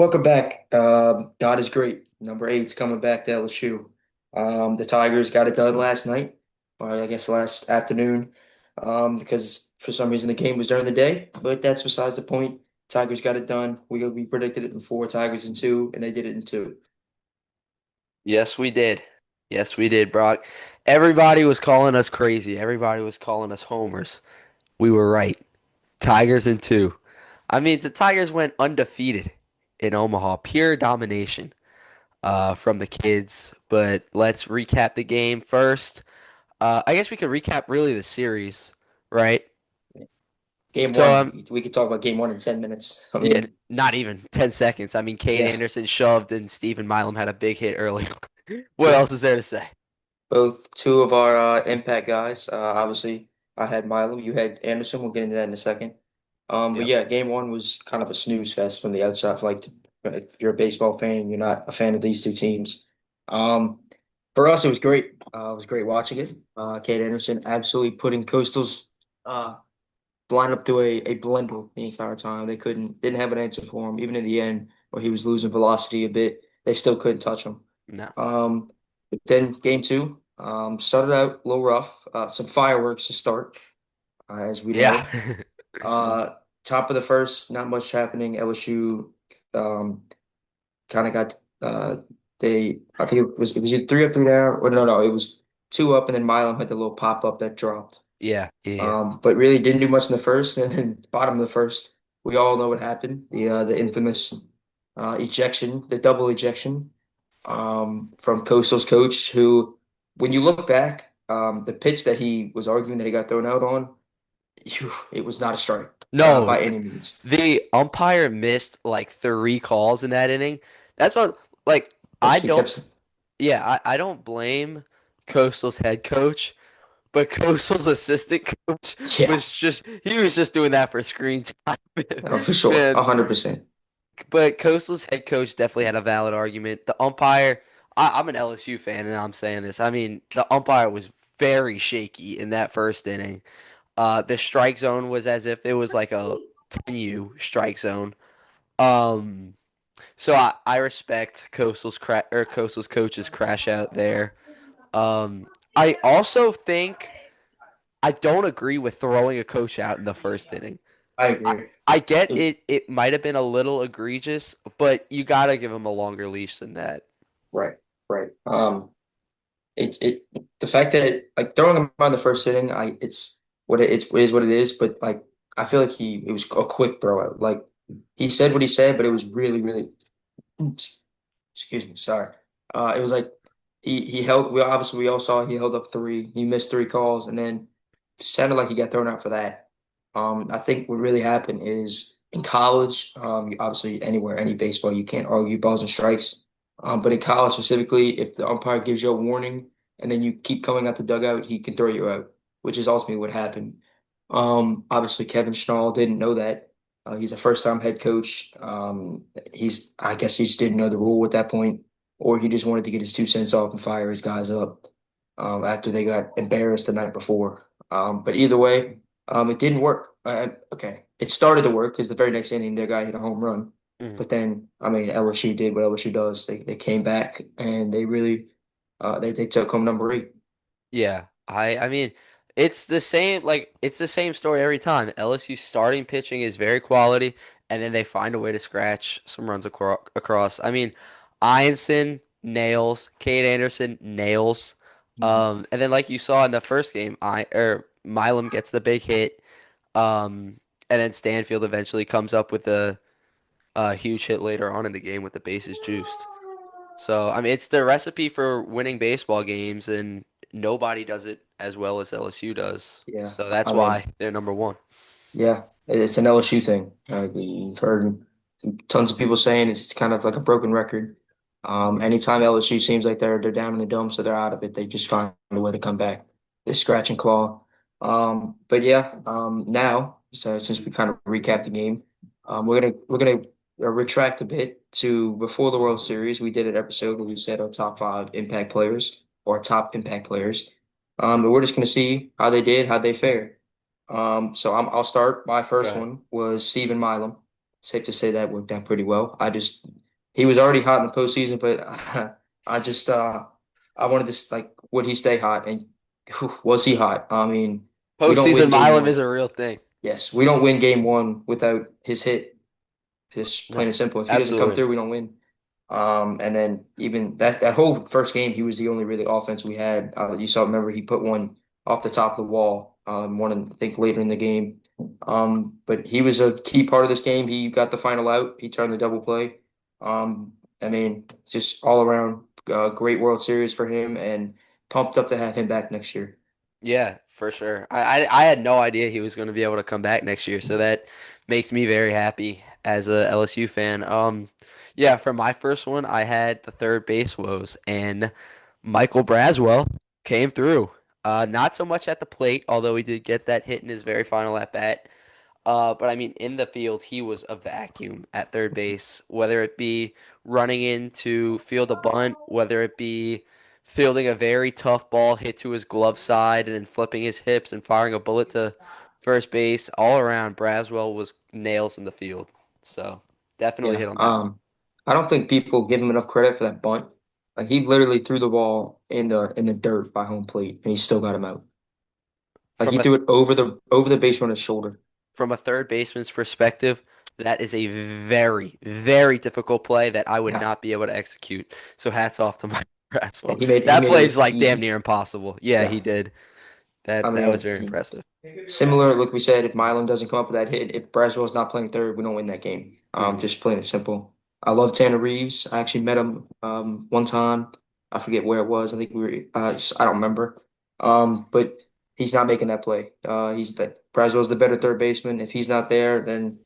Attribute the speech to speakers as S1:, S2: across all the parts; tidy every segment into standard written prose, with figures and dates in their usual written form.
S1: Welcome back. God is great. Number eight's coming back to LSU. The Tigers got it done last night, or I guess last afternoon, because for some reason the game was during the day. But that's besides the point. Tigers got it done. We predicted it in four, Tigers in two, and they did it in two.
S2: Yes, we did. Yes, we did, Brock. Everybody was calling us crazy. Everybody was calling us homers. We were right. Tigers in two. I mean, the Tigers went undefeated in Omaha. Pure domination from the kids. But let's recap the game first. I guess we could recap really the series, right?
S1: Game
S2: So,
S1: one, we could talk about game one in 10 minutes. I
S2: yeah,
S1: mean,
S2: not even 10 seconds. I mean, Cade
S1: yeah,
S2: Anderson shoved and Stephen Milam had a big hit early. What
S1: yeah.
S2: else is there to say?
S1: Both two of our impact guys. Obviously, I had Milo. You had Anderson. We'll get into that in a second. But
S2: Yep.
S1: yeah, game one was kind of a snooze fest from the outside. Like, if you're a baseball fan, you're not a fan of these two teams. Um, for us, it was great. It was great watching it. Kate Anderson absolutely putting Coastal's uh, lineup through a blender the entire time. They didn't have an answer for him. Even in the end, where he was losing velocity a bit, they still couldn't touch him.
S2: No.
S1: But then game two started out a little rough. Some fireworks to start, as we
S2: Yeah.
S1: know. Uh, Top of the first, not much happening. LSU um, kind of got I think it was either three up, three down, or no, it was two up, and then Milam had the little pop up that dropped.
S2: Yeah, yeah, yeah.
S1: But really didn't do much in the first, and then bottom of the first, we all know what happened. The infamous ejection, the double ejection from Coastal's coach, who, when you look back, the pitch that he was arguing that he got thrown out on, it was not a strike
S2: No,
S1: by any means.
S2: the umpire missed like three calls in that inning. That's what, like,
S1: That's
S2: I
S1: what he
S2: don't,
S1: kept.
S2: yeah, I don't blame Coastal's head coach, but Coastal's assistant coach
S1: Yeah,
S2: he was just doing that for screen time.
S1: no, for sure,
S2: Man,
S1: 100%.
S2: but Coastal's head coach definitely had a valid argument. The umpire, I'm an LSU fan and I'm saying this. I mean, the umpire was very shaky in that first inning. The strike zone was as if it was like a 10U strike zone. Um, so I respect Coastal's coach's crash out there. I also think I don't agree with throwing a coach out in the first inning.
S1: I
S2: I
S1: agree.
S2: I get
S1: It-
S2: it might have been a little egregious, but you gotta give him a longer leash than that.
S1: right, right. It the fact that, like, throwing him out in the first inning, it is what it is. But like, I feel like it was a quick throw out. Like, he said what he said, but it was really, really. Excuse me, sorry. It was like he held. We all saw he held up three. He missed three calls, and then it sounded like he got thrown out for that. I think what really happened is in college, obviously anywhere, any baseball, you can't argue balls and strikes. But in college specifically, if the umpire gives you a warning and then you keep coming out the dugout, he can throw you out, which is ultimately what happened. Obviously Kevin Schnall didn't know that. He's a first-time head coach. I guess he just didn't know the rule at that point, or he just wanted to get his 2 cents off and fire his guys up after they got embarrassed the night before. But either way, it didn't work. Okay, it started to work because the very next inning, their guy hit a home run.
S2: Mhm.
S1: But then, I mean, LSU did what LSU does. They came back and they really they took home number eight.
S2: Yeah, I mean, it's the same story every time. LSU starting pitching is very quality, and then they find a way to scratch some runs across. I mean, Einson nails, Cade Anderson nails,
S1: Mhm.
S2: and then like you saw in the first game, I or Milam gets the big hit, and then Stanfield eventually comes up with a huge hit later on in the game with the bases juiced. So, I mean, it's the recipe for winning baseball games, and nobody does it as well as LSU does.
S1: Yeah,
S2: So that's
S1: I mean,
S2: why they're number one.
S1: yeah, it's an LSU thing. You've heard tons of people saying it's kind of like a broken record. Anytime LSU seems like they're down in the dumps or they're out of it, they just find a way to come back. They scratch and claw. But yeah, now, so since we kind of recapped the game, we're gonna retract a bit to before the World Series. We did an episode where we said our top five impact players or top impact players. And we're just gonna see how they did, how they fared. So I'll start. My first
S2: Right.
S1: one was Stephen Milam. safe to say that worked out pretty well. He was already hot in the postseason, but I just I wanted to like would he stay hot and whew, was he hot? I mean, we don't
S2: Postseason
S1: win game
S2: Milam is
S1: one.
S2: a real thing.
S1: Yes, we don't win game one without his hit. Just
S2: No,
S1: plain and simple. If he doesn't come
S2: absolutely.
S1: through, we don't win. And then even that whole first game, he was the only really offense we had. You saw, remember, he put one off the top of the wall, I think later in the game. But he was a key part of this game. He got the final out. He turned the double play. Um, I mean, just all around great World Series for him, and pumped up to have him back next year.
S2: Yeah, for sure. I had no idea he was going to be able to come back next year, so that makes me very happy as a LSU fan. Yeah, for my first one, I had the third base woes, and Michael Braswell came through. Not so much at the plate, although he did get that hit in his very final at bat. But I mean, in the field, he was a vacuum at third base, whether it be running in to field a bunt, whether it be fielding a very tough ball hit to his glove side and then flipping his hips and firing a bullet to first base. All around, Braswell was nails in the field. So definitely
S1: Yeah.
S2: hit on that one.
S1: I don't think people give him enough credit for that bunt. Like he literally threw the ball in the dirt by home plate, and he still got him out. Like
S2: From
S1: he
S2: a
S1: threw it over the base runner's shoulder.
S2: from a third baseman's perspective, that is a very, very difficult play that I would
S1: Yeah,
S2: not be able to execute. So hats off to Mike
S1: yeah.
S2: Braswell.
S1: He
S2: That
S1: made it
S2: play is
S1: look
S2: like damn
S1: easy.
S2: near impossible. Yeah,
S1: Yeah.
S2: he did.
S1: I
S2: That was
S1: mean,
S2: very impressive.
S1: similar, like we said, if Milan doesn't come up with that hit, if Braswell's not playing third, we don't win that game.
S2: Hmm.
S1: Just plain and simple. I love Tanner Reeves. I actually met him one time. I forget where it was. I think we were. I don't remember. But he's not making that play. He's that Braswell's the better third baseman. If he's not there, then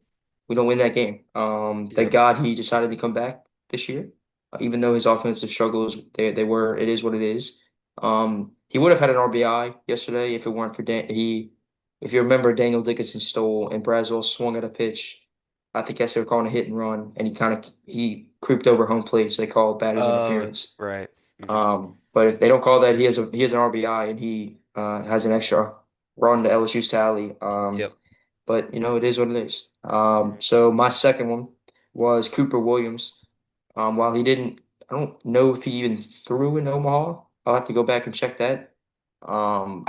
S1: we don't win that game. Thank
S2: Yep.
S1: God he decided to come back this year, even though his offensive struggles they were. It is what it is. He would have had an RBI yesterday if it weren't for if you remember, Daniel Dickinson stole and Brazel swung at a pitch. I think guess they were calling a hit and run, and he creeped over home plate, so they call batter's interference.
S2: Right. Hmm.
S1: But if they don't call that, he has an RBI and he has an extra run to LSU's tally.
S2: Yep.
S1: But you know it is what it is. So my second one was Cooper Williams. While he didn't, I don't know if he even threw in Omaha. I'll have to go back and check that.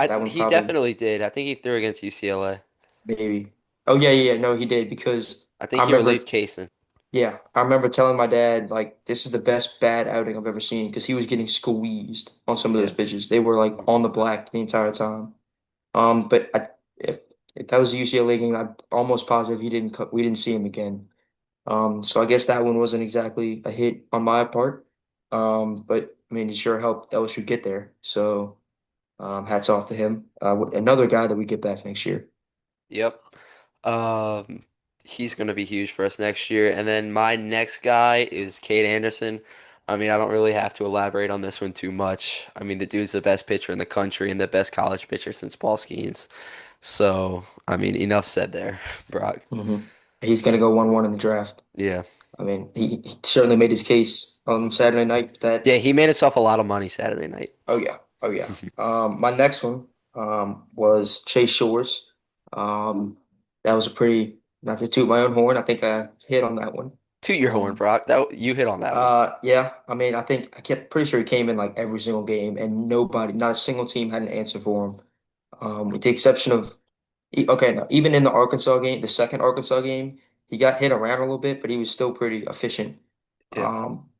S1: That one
S2: He
S1: probably
S2: definitely did. I think he threw against UCLA.
S1: maybe. Oh yeah, no, he did because
S2: I
S1: I
S2: think he relieved
S1: remember.
S2: Kaysen.
S1: Yeah, I remember telling my dad like this is the best bad outing I've ever seen because he was getting squeezed on some of those
S2: Yeah.
S1: pitches. They were like on the black the entire time. But if that was a UCLA game, I'm almost positive we didn't see him again. So I guess that one wasn't exactly a hit on my part. But I mean, it sure helped LSU get there. So hats off to him. Another guy that we get back next year.
S2: Yep. Um, he's going to be huge for us next year. And then my next guy is Cade Anderson. I mean, I don't really have to elaborate on this one too much. I mean, the dude's the best pitcher in the country and the best college pitcher since Paul Skeens. So, I mean, enough said there, Brock.
S1: hmm He's gonna go 1-1 in the draft.
S2: Yeah.
S1: I mean, he certainly made his case on Saturday night.
S2: Yeah, he made himself a lot of money Saturday night.
S1: Oh yeah. My next one was Chase Shores. That was a pretty not to toot my own horn. I think I hit on that one.
S2: Toot your horn,
S1: Um,
S2: Brock. That you hit on that one.
S1: yeah. I mean, I kept pretty sure he came in like every single game, and not a single team had an answer for him. With the exception of, okay, no, even in the Arkansas game, the second Arkansas game, he got hit around a little bit, but he was still pretty efficient.
S2: Yeah.
S1: Um,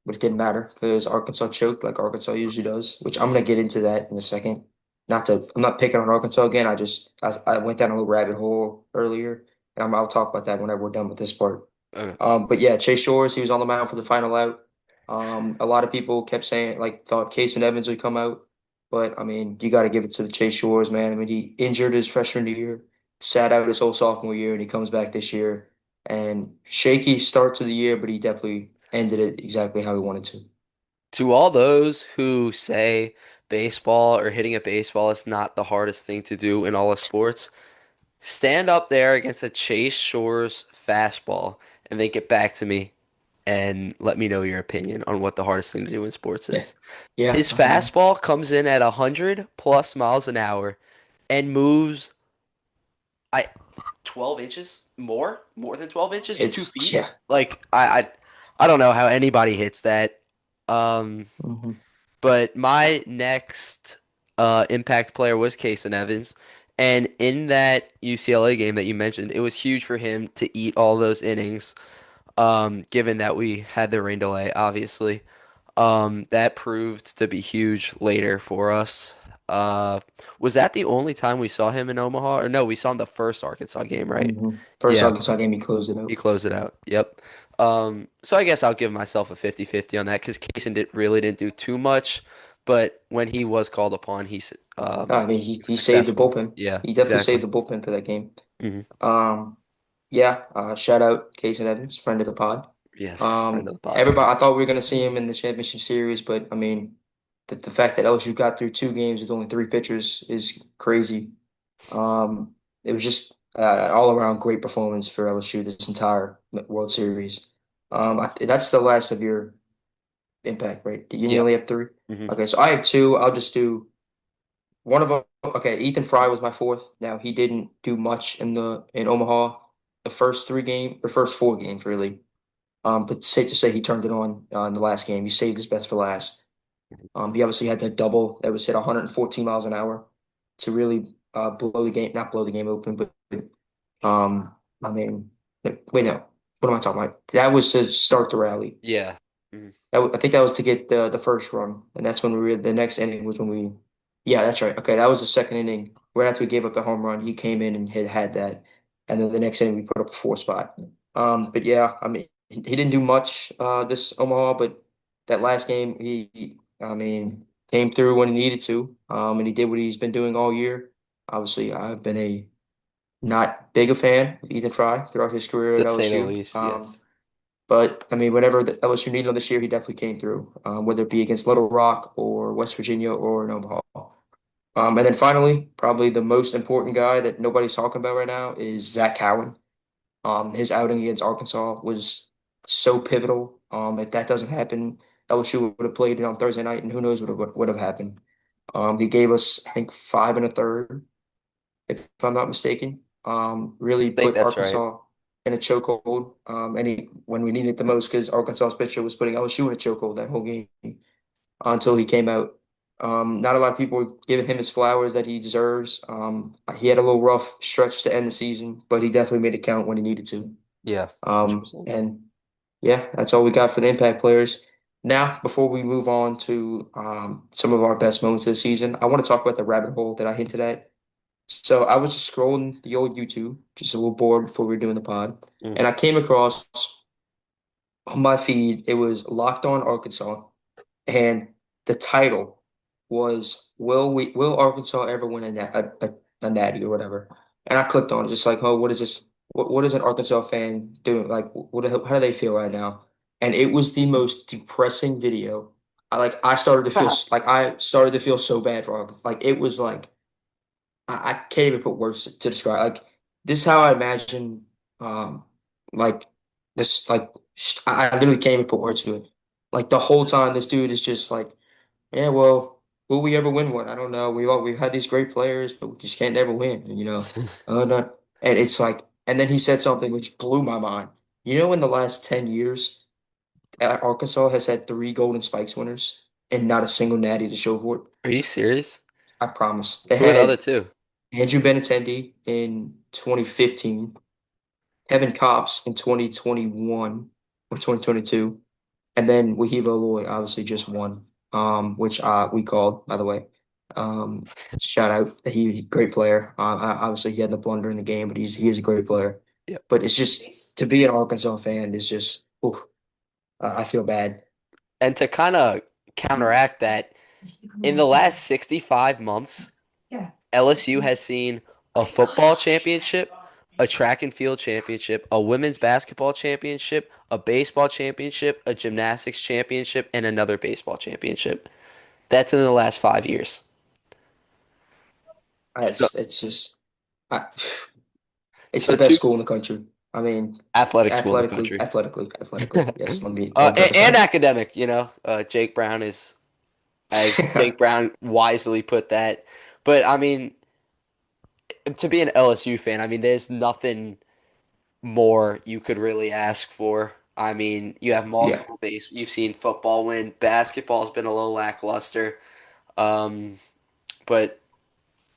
S1: but it didn't matter because Arkansas choked like Arkansas usually does, which I'm gonna get into that in a second. I'm not picking on Arkansas again. I went down a little rabbit hole earlier, and I'll talk about that whenever we're done with this part.
S2: Okay.
S1: But yeah, Chase Shores, he was on the mound for the final out. A lot of people kept saying thought Case and Evans would come out, but I mean, you got to give it to the Chase Shores, man. I mean, he injured his freshman year, sat out his whole sophomore year, and he comes back this year. And shaky start to the year, but he definitely ended it exactly how he wanted to.
S2: To all those who say baseball or hitting a baseball is not the hardest thing to do in all of sports, stand up there against a Chase Shores fastball and then get back to me and let me know your opinion on what the hardest thing to do in sports
S1: Yeah,
S2: is.
S1: yeah.
S2: His fastball comes in at 100 plus miles an hour and moves. 12 inches more than 12 inches, two
S1: It's
S2: feet.
S1: yeah.
S2: Like I don't know how anybody hits that. Um,
S1: Hmm.
S2: but my next impact player was Kason Evans. And in that UCLA game that you mentioned, it was huge for him to eat all those innings, given that we had the rain delay, obviously. That proved to be huge later for us. Uh, was that the only time we saw him in Omaha? Or no, we saw him the first Arkansas game, right?
S1: Hmm. First
S2: Yeah,
S1: Arkansas game, he closed it
S2: he
S1: out.
S2: closed it out. Yep. So I guess I'll give myself a 50-50 on that because Kaysen really didn't do too much, but when he was called upon,
S1: I mean,
S2: he was
S1: he saved the
S2: successful.
S1: bullpen.
S2: Yeah,
S1: He definitely saved
S2: exactly.
S1: the bullpen for that game.
S2: Hmm.
S1: Um, yeah. Shout out Casey Evans, friend of the pod.
S2: Yes, friend of the pod.
S1: Everybody, I thought we were gonna see him in the championship series, but I mean, the fact that LSU got through two games with only three pitchers is crazy. Um, it was just all around great performance for LSU this entire World Series. That's the last of your impact, right? You
S2: Yep.
S1: only have three.
S2: Hmm.
S1: Okay, so I have two. I'll just do one of them. Okay, Ethan Fry was my fourth. Now he didn't do much in Omaha, the first three game, the first four games really. But safe to say he turned it on in the last game. He saved his best for last. He obviously had that double that was hit 114 miles an hour to really blow the game, not blow the game open, but I mean, wait, no, what am I talking about? That was to start the rally.
S2: Yeah. Hmm.
S1: I think that was to get the first run, and that's when we were the next inning was when we, yeah, that's right. Okay, that was the second inning. Right after we gave up the home run, he came in and had that, and then the next inning we put up a four spot. But yeah, I mean, he didn't do much this Omaha, but that last game I mean, came through when he needed to, and he did what he's been doing all year. Obviously, I've been a not big a fan of Ethan Fry throughout his career at
S2: To say the
S1: LSU.
S2: least, yes.
S1: But I mean, whenever the LSU needed him this year, he definitely came through, whether it be against Little Rock or West Virginia or in Omaha. And then finally, probably the most important guy that nobody's talking about right now is Zach Cowan. His outing against Arkansas was so pivotal. If that doesn't happen, LSU would have played it on Thursday night, and who knows what would have happened. He gave us, I think, five and a third, if I'm not mistaken. Really
S2: I think
S1: put
S2: that's right.
S1: Arkansas in a chokehold. When we needed it the most, because Arkansas's pitcher was putting LSU in a chokehold that whole game until he came out. Not a lot of people were giving him his flowers that he deserves. He had a little rough stretch to end the season, but he definitely made it count when he needed to.
S2: Yeah, 100%.
S1: And yeah, that's all we got for the impact players. Now, before we move on to some of our best moments this season, I want to talk about the rabbit hole that I hinted at. So I was just scrolling the old YouTube, just a little bored before we were doing the pod,
S2: Mm.
S1: and I came across on my feed, it was Locked On Arkansas, and the title was Will Arkansas ever win a natty or whatever? And I clicked on it, just like, oh, what is this? What is an Arkansas fan doing? Like, how do they feel right now? And it was the most depressing video. I started to feel so bad for Arkansas. Like it was like I can't even put words to describe. Like this is how I imagine um like this like I literally can't even put words to it. Like the whole time this dude is just like, yeah, well, will we ever win one? I don't know. We've had these great players, but we just can't never win. And, no. And it's like, and then he said something which blew my mind. In the last 10 years, Arkansas has had three Golden Spikes winners and not a single natty to show for it.
S2: Are you serious?
S1: I promise. They
S2: Who are the other
S1: had
S2: two?
S1: Andrew Benintendi in 2015, Kevin Kopps in 2021 or 2022, and then Wahiva Aloy obviously just won, which we called, by the way. Shout out, great player. Obviously he had the blunder in the game, but he is a great player.
S2: Yep.
S1: But it's just to be an Arkansas fan is just, oof, I feel bad.
S2: And to kind of counteract that, in the last 65 months, LSU has seen a football championship, a track and field championship, a women's basketball championship, a baseball championship, a gymnastics championship, and another baseball championship. That's in the last 5 years. So,
S1: It's just, I, it's the
S2: so
S1: best
S2: two
S1: school in the country. I mean,
S2: athletic school in the
S1: athletically,
S2: country.
S1: athletically, athletically. Yes, let me
S2: And
S1: emphasize.
S2: academic, Jake Brown is, as Jake Brown wisely put that. But I mean, to be an LSU fan, I mean, there's nothing more you could really ask for. I mean, you have
S1: Yeah,
S2: multiple base. You've seen football win. Basketball's been a little lackluster, um, but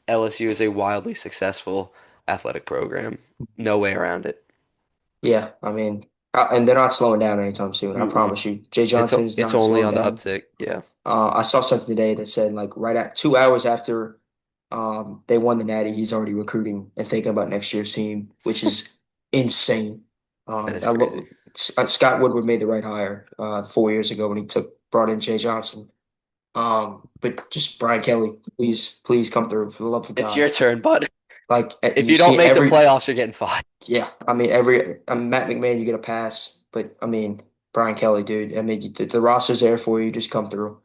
S2: LSU is a wildly successful athletic program. No way around it.
S1: yeah. I mean, and they're not slowing down anytime soon. I
S2: Mm-mm.
S1: promise you. Jay Johnson is
S2: It's
S1: not
S2: only
S1: slowing
S2: on the
S1: down.
S2: uptick. Yeah.
S1: I saw something today that said like right at 2 hours after they won the Natty, he's already recruiting and thinking about next year's team, which is insane.
S2: That is crazy.
S1: Scott Woodward made the right hire 4 years ago when he brought in Jay Johnson. But just Brian Kelly, please come through for the love of
S2: It's
S1: God.
S2: your turn, bud.
S1: Like
S2: If you
S1: you've
S2: don't
S1: seen
S2: make the
S1: every
S2: playoffs, you're getting fired.
S1: yeah. I mean Matt McMahon, you get a pass, but I mean Brian Kelly, dude. I mean the roster's there for you. Just come through.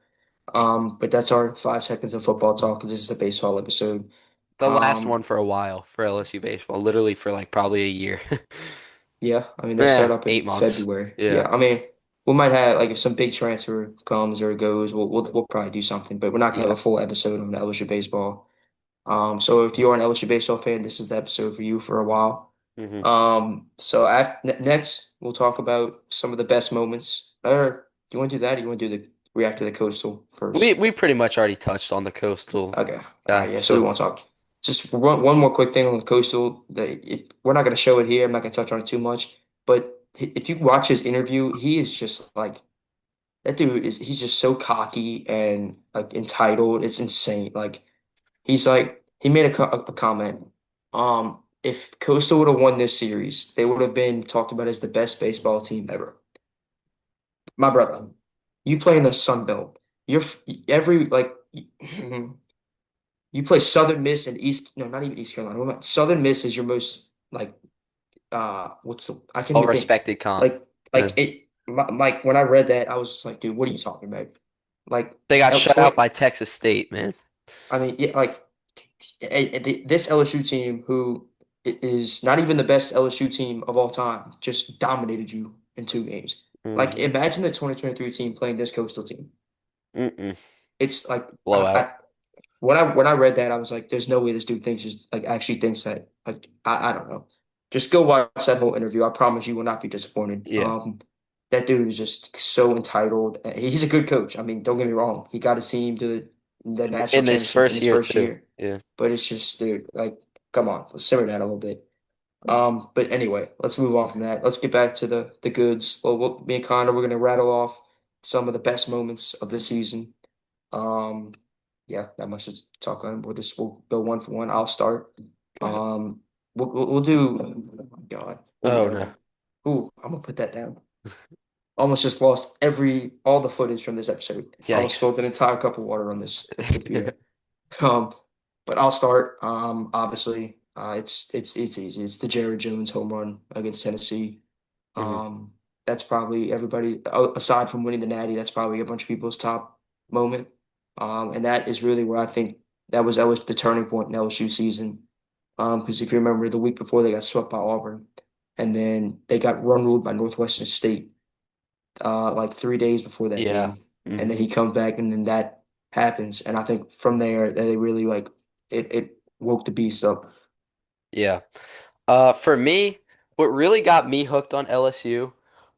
S1: But that's our 5 seconds of football talk because this is a baseball episode.
S2: The last
S1: Um,
S2: one for a while for LSU baseball, literally for like probably a year.
S1: yeah, I mean they start
S2: Yeah,
S1: up in
S2: 8 months.
S1: February.
S2: Yeah,
S1: Yeah, I mean we might have like if some big transfer comes or goes, we'll probably do something, but we're not gonna have
S2: yeah.
S1: a full episode on LSU baseball. So if you're an LSU baseball fan, this is the episode for you for a while.
S2: hmm
S1: Next we'll talk about some of the best moments. Or do you want to do that? Or you want to do the react to the coastal first?
S2: We pretty much already touched on the coastal
S1: Okay.
S2: guy.
S1: Yeah. So we
S2: So
S1: won't talk. Just one more quick thing on the coastal. We're not going to show it here. I'm not going to touch on it too much. But if you watch his interview, he is just like that dude is. He's just so cocky and like entitled. It's insane. Like he's like he made a comment. If Coastal would have won this series, they would have been talked about as the best baseball team ever. My brother, you play in the Sun Belt. You're every like. You play Southern Miss and East, no, not even East Carolina. What about Southern Miss is your most like what's the I can't
S2: well
S1: even think.
S2: respected comp.
S1: Like
S2: Yeah.
S1: like when I read that, I was just like, dude, what are you talking about? Like
S2: They got shut out
S1: 20
S2: by Texas State, man.
S1: I mean, yeah, like this LSU team who is not even the best LSU team of all time just dominated you in 2 games. Like
S2: hmm
S1: imagine the 2023 team playing this Coastal team.
S2: Mm-mm.
S1: It's like
S2: Blowout.
S1: when I read that, I was like, "There's no way this dude thinks is like actually thinks that." Like, I don't know. Just go watch that whole interview. I promise you will not be disappointed.
S2: Yeah.
S1: That dude is just so entitled. He's a good coach. I mean, don't get me wrong. He got his team to the national
S2: In this
S1: championship in
S2: first
S1: his
S2: year
S1: first
S2: too.
S1: year,
S2: Yeah.
S1: but it's just, dude, like, come on, let's simmer that a little bit. But anyway, let's move on from that. Let's get back to the goods. Me and Connor, we're gonna rattle off some of the best moments of the season. Um, yeah, not much to talk on. We'll go one for one. I'll start.
S2: Go ahead.
S1: We'll do. Oh my God. Oh
S2: Oh no.
S1: no. Ooh, I'm gonna put that down. Almost just lost all the footage from this episode. I almost
S2: Yikes.
S1: spilled an entire cup of water on this computer. Um, but I'll start. Obviously, it's easy. It's the Jared Jones home run against Tennessee.
S2: hmm
S1: Um, that's probably everybody aside from winning the Natty. That's probably a bunch of people's top moment. And that is really where I think that was the turning point in LSU season. Because if you remember, the week before they got swept by Auburn, and then they got run ruled by Northwestern State like 3 days before that
S2: Yeah.
S1: game, and then
S2: hmm
S1: he comes back, and then that happens, and I think from there they really like it woke the beast up.
S2: Yeah. For me, what really got me hooked on LSU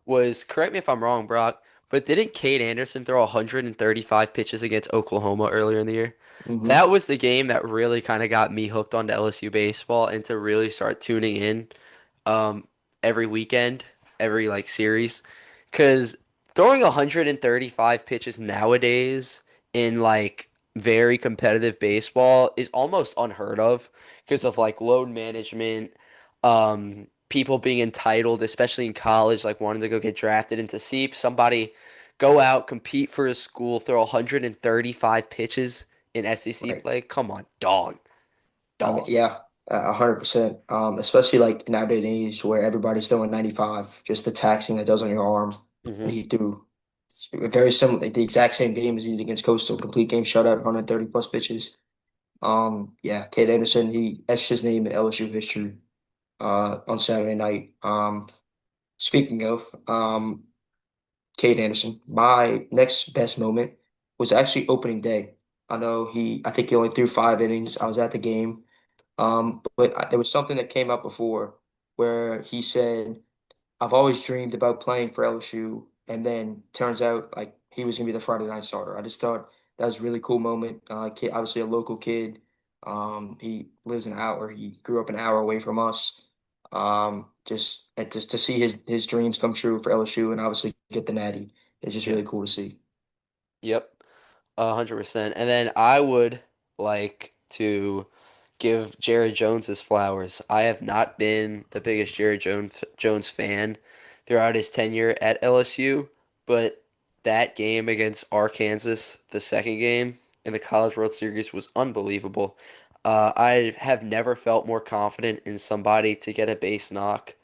S2: was, correct me if I'm wrong, Brock, but didn't Cade Anderson throw 135 pitches against Oklahoma earlier in the year?
S1: Hmm.
S2: That was the game that really kind of got me hooked onto LSU baseball and to really start tuning in um, every weekend, every like series, because throwing 135 pitches nowadays in like very competitive baseball is almost unheard of because of like load management, people being entitled, especially in college, like wanting to go get drafted and to see somebody go out, compete for his school, throw 135 pitches in SEC
S1: Right.
S2: play. Come on, dog,
S1: I mean,
S2: dog.
S1: yeah, 100%. Especially like nowadays age where everybody's throwing 95, just the taxing that does on your arm. And
S2: hmm
S1: he threw very similar, like the exact same game as he did against Coastal, complete game shutout, 130 plus pitches. Yeah, Kate Anderson, he etched his name in LSU history on Saturday night. Speaking of Kate Anderson, my next best moment was actually opening day. I think he only threw 5 innings. I was at the game. But there was something that came up before where he said, I've always dreamed about playing for LSU, and then turns out like he was gonna be the Friday night starter. I just thought that was a really cool moment. Kid, obviously a local kid. He lives an hour. He grew up an hour away from us. Just to see his dreams come true for LSU and obviously get the natty is just
S2: Yeah.
S1: really cool to see.
S2: Yep. 100%. And then I would like to give Jared Jones his flowers. I have not been the biggest Jared Jones fan throughout his tenure at LSU, but that game against Arkansas, the second game in the College World Series, was unbelievable. I have never felt more confident in somebody to get a base knock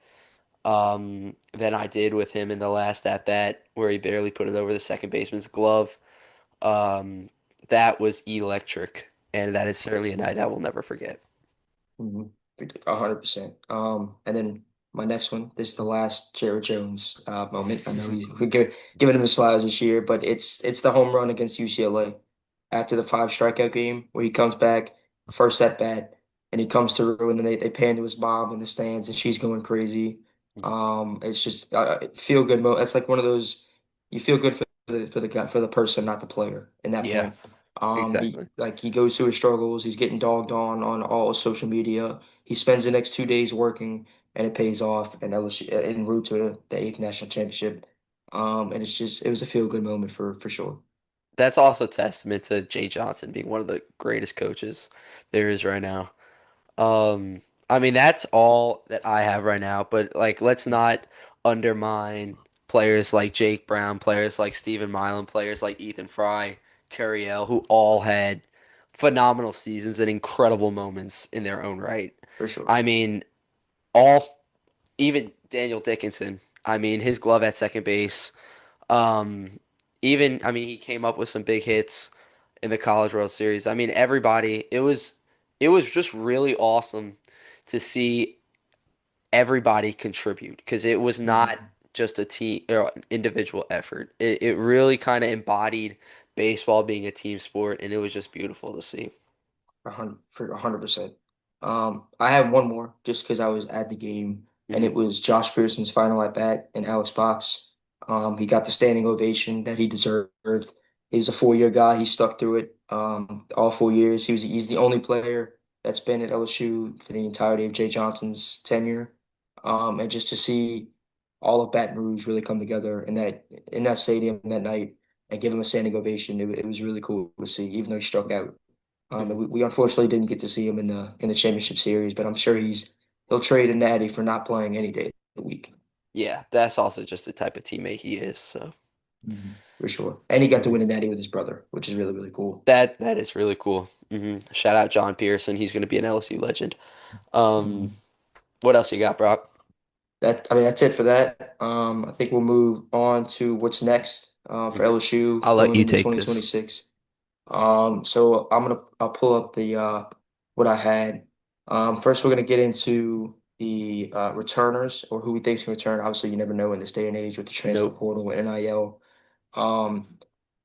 S2: than I did with him in the last at bat where he barely put it over the second baseman's glove. Um, that was electric, and that is certainly a night I will never forget.
S1: Mhm. 100%. And then my next one, this is the last Jared Jones moment. I know giving him his flowers this year, but it's the home run against UCLA after the five strikeout game where he comes back first at bat and he comes through and then they pan to his mom in the stands and she's going crazy. It's just feel good moment. It's like one of those you feel good for the guy for the person, not the player in that
S2: Yeah,
S1: point. He
S2: exactly.
S1: like he goes through his struggles. He's getting dogged on all his social media. He spends the next 2 days working, and it pays off. And LSU en route to the eighth national championship. And it was a feel good moment for sure.
S2: That's also testament to Jay Johnson being one of the greatest coaches there is right now. Um, I mean, that's all that I have right now, but like, let's not undermine players like Jake Brown, players like Stephen Milan, players like Ethan Fry, Curiel, who all had phenomenal seasons and incredible moments in their own right.
S1: For sure.
S2: I mean, all even Daniel Dickinson. I mean, his glove at second base. Um, even I mean, he came up with some big hits in the College World Series. I mean, everybody. It was just really awesome to see everybody contribute because it was not
S1: Mhm.
S2: just a team or an individual effort. It really kind of embodied baseball being a team sport, and it was just beautiful to see.
S1: 100%. I have one more just because I was at the game, and
S2: Hmm.
S1: it was Josh Pearson's final at bat in Alex Box. He got the standing ovation that he deserved. He was a 4 year guy. He stuck through it all 4 years. He's the only player that's been at LSU for the entirety of Jay Johnson's tenure. And just to see all of Baton Rouge really come together in that stadium that night and give him a standing ovation, it was really cool to see, even though he struck out. And
S2: Hmm.
S1: we unfortunately didn't get to see him in the championship series, but I'm sure he'll trade a natty for not playing any day of the week.
S2: Yeah, that's also just the type of teammate he is. So.
S1: For sure. And he got to
S2: Mhm.
S1: win a natty with his brother, which is really, really cool.
S2: That is really cool. Shout out John Pearson. He's going to be an LSU legend. Um,
S1: Mhm.
S2: what else you got, Brock?
S1: I mean, that's it for that. I think we'll move on to what's next for
S2: Mhm.
S1: LSU
S2: I'll let
S1: going
S2: you
S1: into
S2: take this.
S1: 2026. So I'll pull up the what I had. First, we're gonna get into the returners or who we think can return. Obviously, you never know in this day and age with the transfer
S2: Nope.
S1: portal and NIL. Um,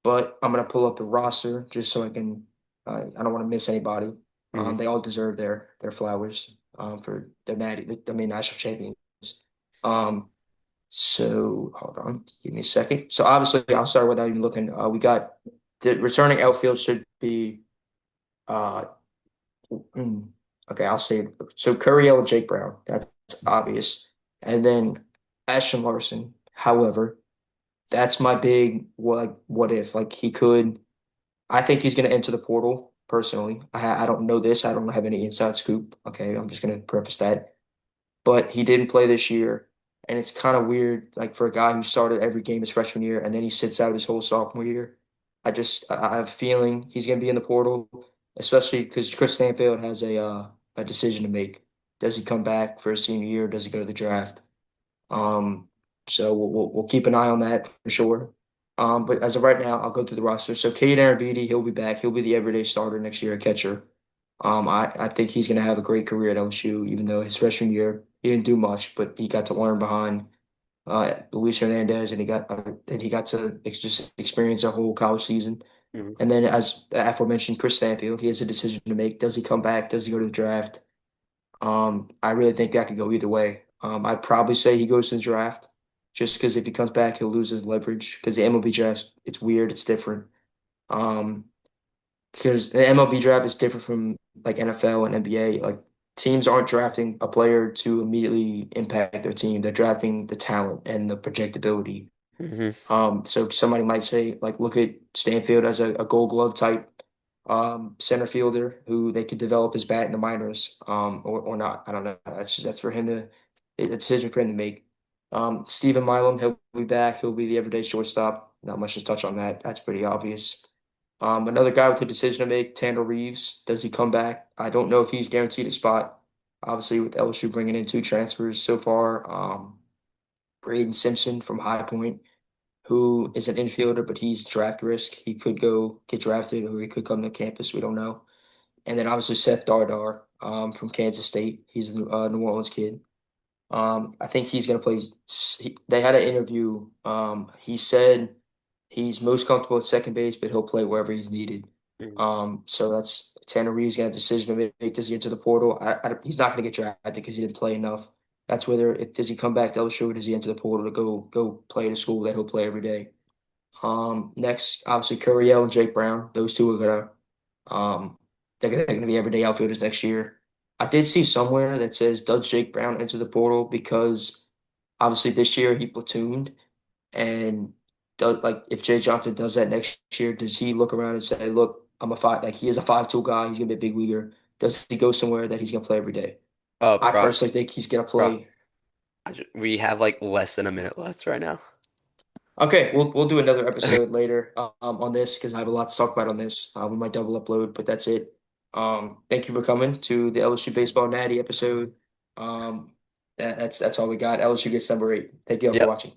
S1: but I'm gonna pull up the roster just so I can. I don't want to miss anybody.
S2: Hmm.
S1: They all deserve their flowers for their national champions. Um, so hold on, give me a second. So obviously, I'll start without even looking. We got the returning outfield should be uh mm, okay. I'll say so. Curiel and Jake Brown. That's obvious, and then Ashton Larson. However, that's my big what if like he could. I think he's going to enter the portal personally. I don't know this. I don't have any inside scoop. Okay, I'm just going to preface that. But he didn't play this year, and it's kind of weird, like for a guy who started every game his freshman year and then he sits out his whole sophomore year. I have a feeling he's going to be in the portal, especially because Chris Stanfield has a decision to make. Does he come back for his senior year? Or does he go to the draft? Um, so we'll keep an eye on that for sure. But as of right now, I'll go through the roster. So Cade Arrabidi, he'll be back. He'll be the everyday starter next year at catcher. I think he's going to have a great career at LSU, even though his freshman year he didn't do much, but he got to learn behind Luis Hernandez, and he got to just experience a whole college season.
S2: Hmm.
S1: And then, as the aforementioned Chris Stanfield, he has a decision to make. Does he come back? Does he go to the draft? I really think that could go either way. I'd probably say he goes to the draft just because if he comes back, he'll lose his leverage because the MLB draft, it's weird, it's different. Um, because the MLB draft is different from like NFL and NBA. Like teams aren't drafting a player to immediately impact their team. They're drafting the talent and the projectability.
S2: Hmm.
S1: So somebody might say, like, look at Stanfield as a Gold Glove type center fielder who they could develop his bat in the minors, or not. I don't know. That's for him to a decision for him to make. Stephen Milam, he'll be back. He'll be the everyday shortstop. Not much to touch on that. That's pretty obvious. Another guy with a decision to make, Tanner Reeves. Does he come back? I don't know if he's guaranteed a spot. Obviously, with LSU bringing in two transfers so far, Braden Simpson from High Point, who is an infielder, but he's draft risk. He could go get drafted or he could come to campus. We don't know. And then obviously Seth Dardar from Kansas State. He's a New Orleans kid. I think he's going to play. They had an interview. He said he's most comfortable at second base, but he'll play wherever he's needed. So that's Tanner Reeves going to have a decision to make. Does he get to the portal? He's not going to get drafted because he didn't play enough. That's whether if does he come back to LSU or does he enter the portal to go play at a school that he'll play every day. Next, obviously Curiel and Jake Brown. Those two are um they're gonna be everyday outfielders next year. I did see somewhere that says does Jake Brown enter the portal because obviously this year he platooned and does like if Jay Johnson does that next year, does he look around and say, look, I'm a five like he is a 5 tool guy, he's gonna be a big leaguer. Does he go somewhere that he's gonna play every day?
S2: Oh,
S1: I personally think he's gonna
S2: bro,
S1: play.
S2: we have like less than a minute left right now.
S1: Okay, we'll do another episode later on this because I have a lot to talk about on this. We might double upload, but that's it. Thank you for coming to the LSU Baseball Natty episode. That's all we got. LSU gets number 8. Thank you all for
S2: Yep.
S1: watching.